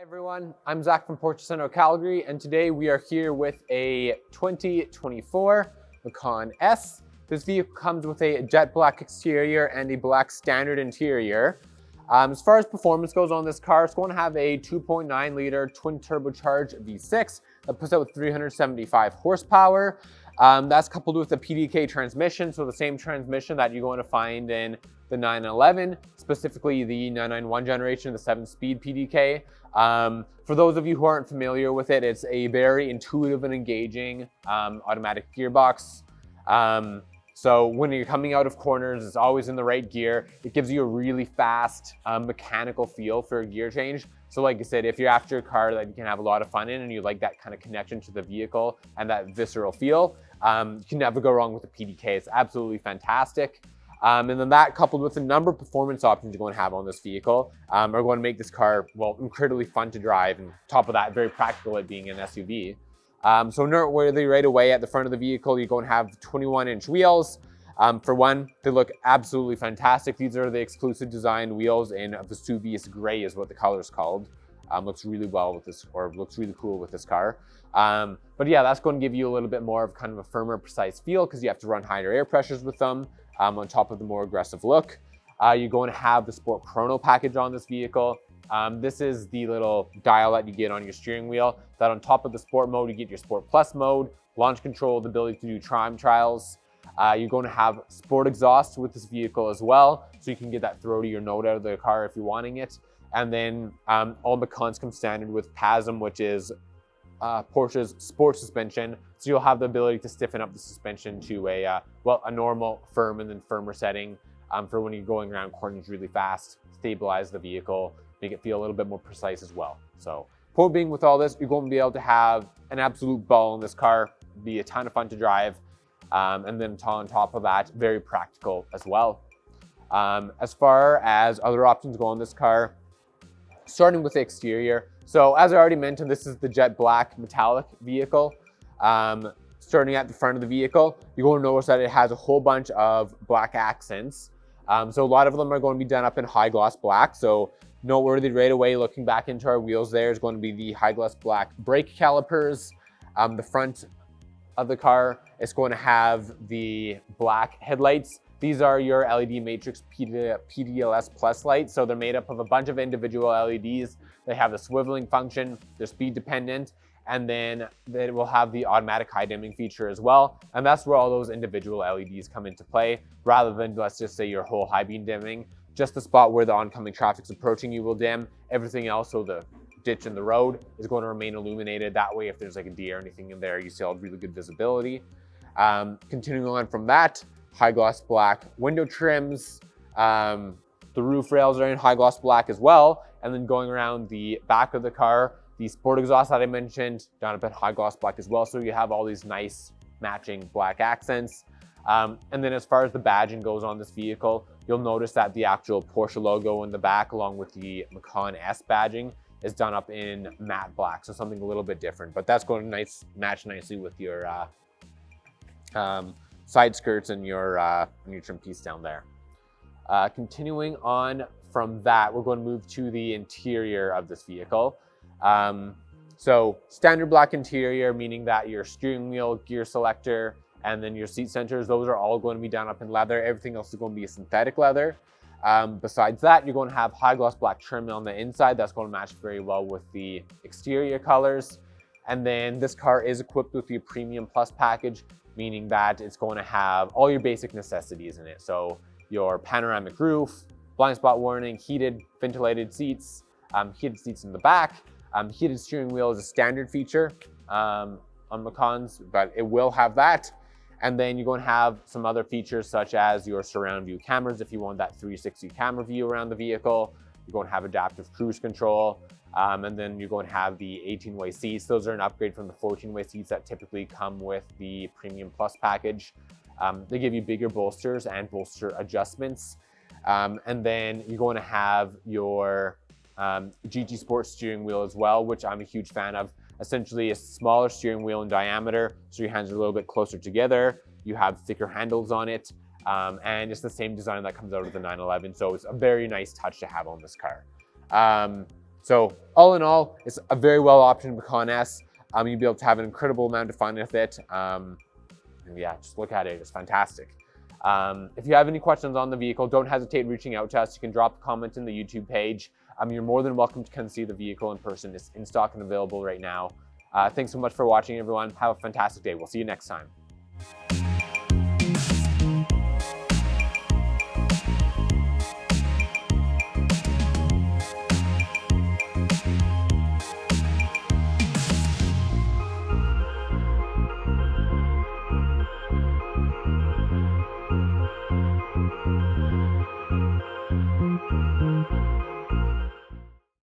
Everyone, I'm Zach from Porsche Center Calgary, and today we are here with a 2024 Macan S. This vehicle comes with a jet black exterior and a black standard interior. As far as performance goes on this car, it's going to have a 2.9 liter twin turbocharged V6 that puts out 375 horsepower. That's coupled with a PDK transmission, so the same transmission that you're going to find in the 911, specifically the 991 generation, the 7-speed PDK. For those of you who aren't familiar with it, it's a very intuitive and engaging automatic gearbox. So when you're coming out of corners, it's always in the right gear. It gives you a really fast mechanical feel for a gear change. So like I said, if you're after a car that you can have a lot of fun in and you like that kind of connection to the vehicle and that visceral feel, you can never go wrong with the PDK. It's absolutely fantastic. And then that, coupled with a number of performance options you're going to have on this vehicle, are going to make this car, well, incredibly fun to drive. And top of that, very practical at being an SUV. So noteworthy right away at the front of the vehicle, you're going to have 21-inch wheels. For one, they look absolutely fantastic. These are the exclusive design wheels in Vesuvius Gray is what the color is called. Looks really well with this, or looks really cool with this car. But yeah, that's going to give you a little bit more of kind of a firmer, precise feel because you have to run higher air pressures with them. On top of the more aggressive look. You're going to have the Sport Chrono package on this vehicle. This is the little dial that you get on your steering wheel, that on top of the Sport mode, you get your Sport Plus mode, launch control, the ability to do time trials. You're going to have Sport exhaust with this vehicle as well, so you can get that throatier note out of the car if you're wanting it. And then all Macans come standard with PASM, which is Porsche's sport suspension. So you'll have the ability to stiffen up the suspension to a normal, firm, and then firmer setting for when you're going around corners really fast, stabilize the vehicle, make it feel a little bit more precise as well. So point being, with all this, you're going to be able to have an absolute ball in this car, be a ton of fun to drive, and then on top of that, very practical as well. As far as other options go on this car, starting with the exterior. So as I already mentioned, this is the jet black metallic vehicle. Starting at the front of the vehicle, you're going to notice that it has a whole bunch of black accents. So a lot of them are going to be done up in high gloss black. So noteworthy right away, looking back into our wheels, there is going to be the high gloss black brake calipers. The front of the car is going to have the black headlights. These are your LED Matrix PDLS Plus lights. So they're made up of a bunch of individual LEDs. They have the swiveling function, they're speed dependent, and then it will have the automatic high dimming feature as well. And that's where all those individual LEDs come into play, rather than, let's just say, your whole high beam dimming. Just the spot where the oncoming traffic's approaching you will dim. Everything else, so the ditch in the road, is going to remain illuminated. That way, if there's like a deer or anything in there, you still have really good visibility. Continuing on from that, high gloss black window trims. The roof rails are in high gloss black as well. And then going around the back of the car, the Sport exhaust that I mentioned, done up in high gloss black as well. So you have all these nice matching black accents. And then as far as the badging goes on this vehicle, you'll notice that the actual Porsche logo in the back, along with the Macan S badging, is done up in matte black. So something a little bit different, but that's going to match nicely with your side skirts and your trim piece down there. Continuing on from that, we're going to move to the interior of this vehicle. So standard black interior, meaning that your steering wheel, gear selector, and then your seat centers, those are all going to be done up in leather. Everything else is going to be a synthetic leather. Besides that, you're going to have high gloss black trim on the inside. That's going to match very well with the exterior colors. And then this car is equipped with the Premium Plus package, meaning that it's going to have all your basic necessities in it. So your panoramic roof, blind spot warning, heated ventilated seats, heated seats in the back. Heated steering wheel is a standard feature on Macans, but it will have that. And then you're going to have some other features such as your surround view cameras if you want that 360 camera view around the vehicle. You're going to have adaptive cruise control. And then you're going to have the 18-way seats. Those are an upgrade from the 14-way seats that typically come with the Premium Plus package. They give you bigger bolsters and bolster adjustments. And then you're going to have your GT Sport steering wheel as well, which I'm a huge fan of. Essentially a smaller steering wheel in diameter, so your hands are a little bit closer together. You have thicker handles on it, and it's the same design that comes out of the 911, so it's a very nice touch to have on this car. So all in all, it's a very well optioned Macan S. You'll be able to have an incredible amount of fun with it. And yeah, just look at it, it's fantastic. If you have any questions on the vehicle, don't hesitate reaching out to us. You can drop a comment in the YouTube page. You're more than welcome to come see the vehicle in person. It's in stock and available right now. Thanks so much for watching, everyone. Have a fantastic day. We'll see you next time.